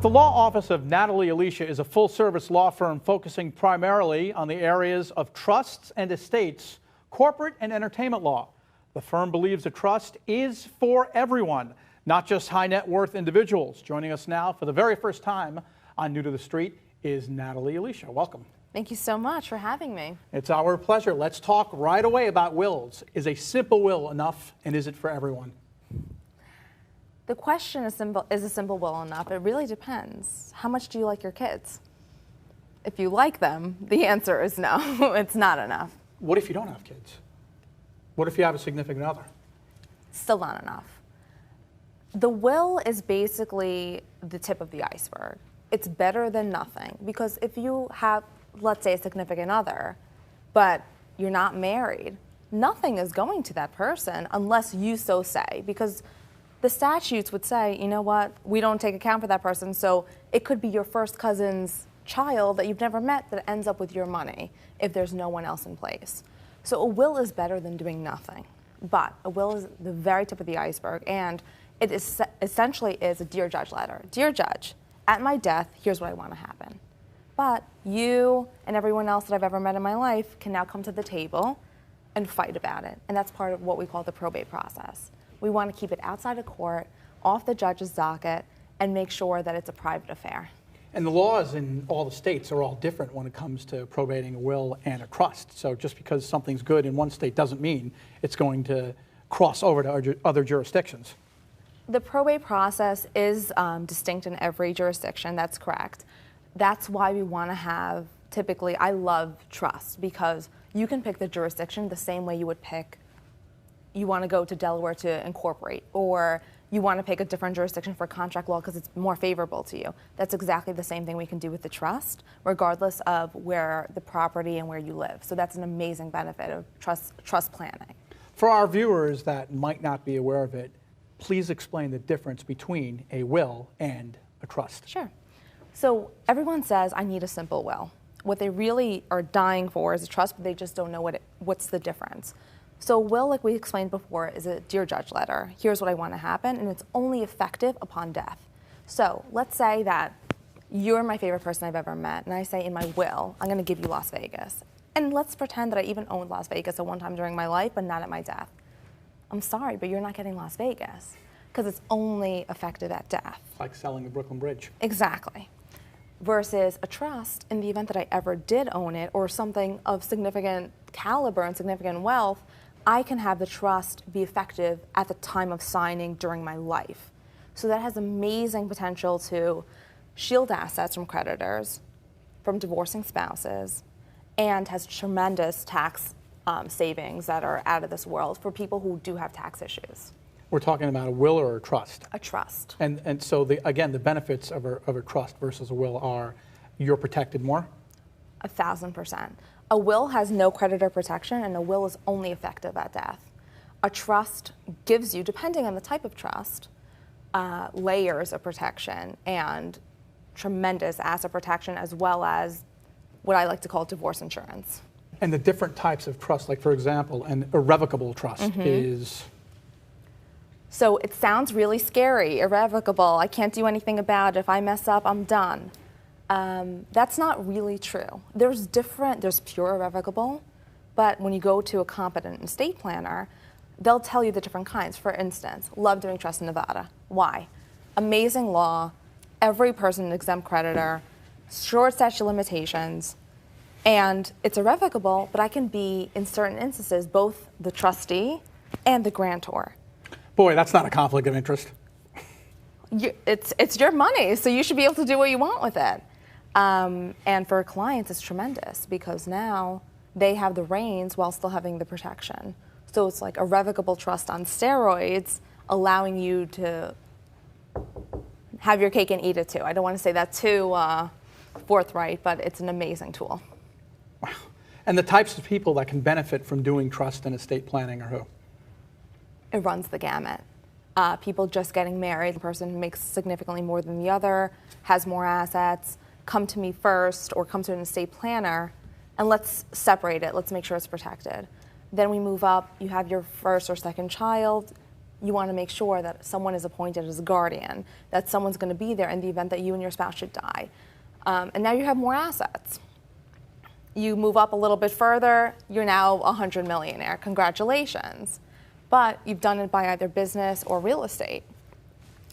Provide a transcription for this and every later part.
The law office of Natalie Elisha is a full-service law firm focusing primarily on the areas of trusts and estates, corporate and entertainment law. The firm believes a trust is for everyone, not just high net worth individuals. Joining us now for the very first time on New to the Street is Natalie Elisha. Welcome. Thank you so much for having me. It's our pleasure. Let's talk right away about wills. Is a simple will enough, and is it for everyone? The question is a simple will enough? It really depends. How much do you like your kids? If you like them, the answer is no, it's not enough. What if you don't have kids? What if you have a significant other? Still not enough. The will is basically the tip of the iceberg. It's better than nothing, because if you have, let's say, a significant other, but you're not married, nothing is going to that person unless you so say, because the statutes would say, you know what, we don't take account for that person, so it could be your first cousin's child that you've never met that ends up with your money if there's no one else in place. So a will is better than doing nothing, but a will is the very tip of the iceberg, and it is essentially is a Dear Judge letter. Dear Judge, at my death, here's what I want to happen. But you and everyone else that I've ever met in my life can now come to the table and fight about it, and that's part of what we call the probate process. We want to keep it outside of court, off the judge's docket, and make sure that it's a private affair. And the laws in all the states are all different when it comes to probating a will and a trust. So just because something's good in one state doesn't mean it's going to cross over to other jurisdictions. The probate process is distinct in every jurisdiction, that's correct. That's why we want to have, typically, I love trust, because you can pick the jurisdiction the same way you would pick, you want to go to Delaware to incorporate, or you want to pick a different jurisdiction for contract law because it's more favorable to you. That's exactly the same thing we can do with the trust, regardless of where the property and where you live. So that's an amazing benefit of trust planning. For our viewers that might not be aware of it, please explain the difference between a will and a trust. Sure. So everyone says, I need a simple will. What they really are dying for is a trust, but they just don't know what's the difference. So a will, like we explained before, is a Dear Judge letter. Here's what I want to happen, and it's only effective upon death. So let's say that you're my favorite person I've ever met, and I say in my will, I'm going to give you Las Vegas. And let's pretend that I even owned Las Vegas at one time during my life, but not at my death. I'm sorry, but you're not getting Las Vegas, because it's only effective at death. Like selling the Brooklyn Bridge. Exactly. Versus a trust, in the event that I ever did own it, or something of significant caliber and significant wealth, I can have the trust be effective at the time of signing during my life. So that has amazing potential to shield assets from creditors, from divorcing spouses, and has tremendous tax savings that are out of this world for people who do have tax issues. We're talking about a will or a trust? A trust. And so, again, the benefits of a trust versus a will are you're protected more? 1,000%. A will has no creditor protection, and a will is only effective at death. A trust gives you, depending on the type of trust, layers of protection and tremendous asset protection, as well as what I like to call divorce insurance. And the different types of trust, like for example, an irrevocable trust is? So it sounds really scary, irrevocable, I can't do anything about it, if I mess up, I'm done. That's not really true. There's pure irrevocable, but when you go to a competent estate planner, they'll tell you the different kinds. For instance, love doing trust in Nevada. Why? Amazing law, every person an exempt creditor, short statute of limitations, and it's irrevocable, but I can be, in certain instances, both the trustee and the grantor. Boy, that's not a conflict of interest. It's your money, so you should be able to do what you want with it. And for clients, it's tremendous, because now they have the reins while still having the protection. So it's like a revocable trust on steroids, allowing you to have your cake and eat it too. I don't want to say that too forthright, but it's an amazing tool. Wow. And the types of people that can benefit from doing trust and estate planning are who? It runs the gamut. People just getting married, the person who makes significantly more than the other, has more assets, come to me first or come to an estate planner, and let's separate it. Let's make sure it's protected. Then we move up. You have your first or second child. you want to make sure that someone is appointed as a guardian, that someone's going to be there in the event that you and your spouse should die. And now you have more assets. You move up a little bit further, you're now a 100 millionaire. Congratulations. But you've done it by either business or real estate.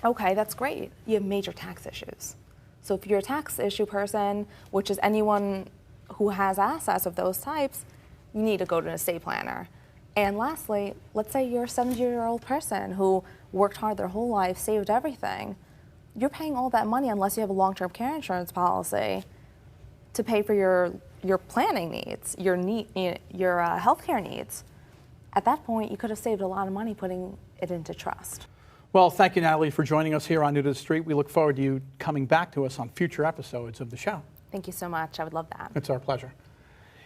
Okay, that's great. You have major tax issues. So if you're a tax issue person, which is anyone who has assets of those types, you need to go to an estate planner. And lastly, let's say you're a 70-year-old person who worked hard their whole life, saved everything. You're paying all that money unless you have a long-term care insurance policy to pay for your planning needs, your healthcare needs. At that point, you could have saved a lot of money putting it into trust. Well, thank you, Natalie, for joining us here on New to the Street. We look forward to you coming back to us on future episodes of the show. Thank you so much. I would love that. It's our pleasure.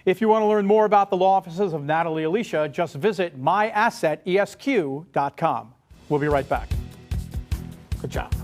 If you want to learn more about the law offices of Natalie Elisha, just visit myassetesq.com. We'll be right back. Good job.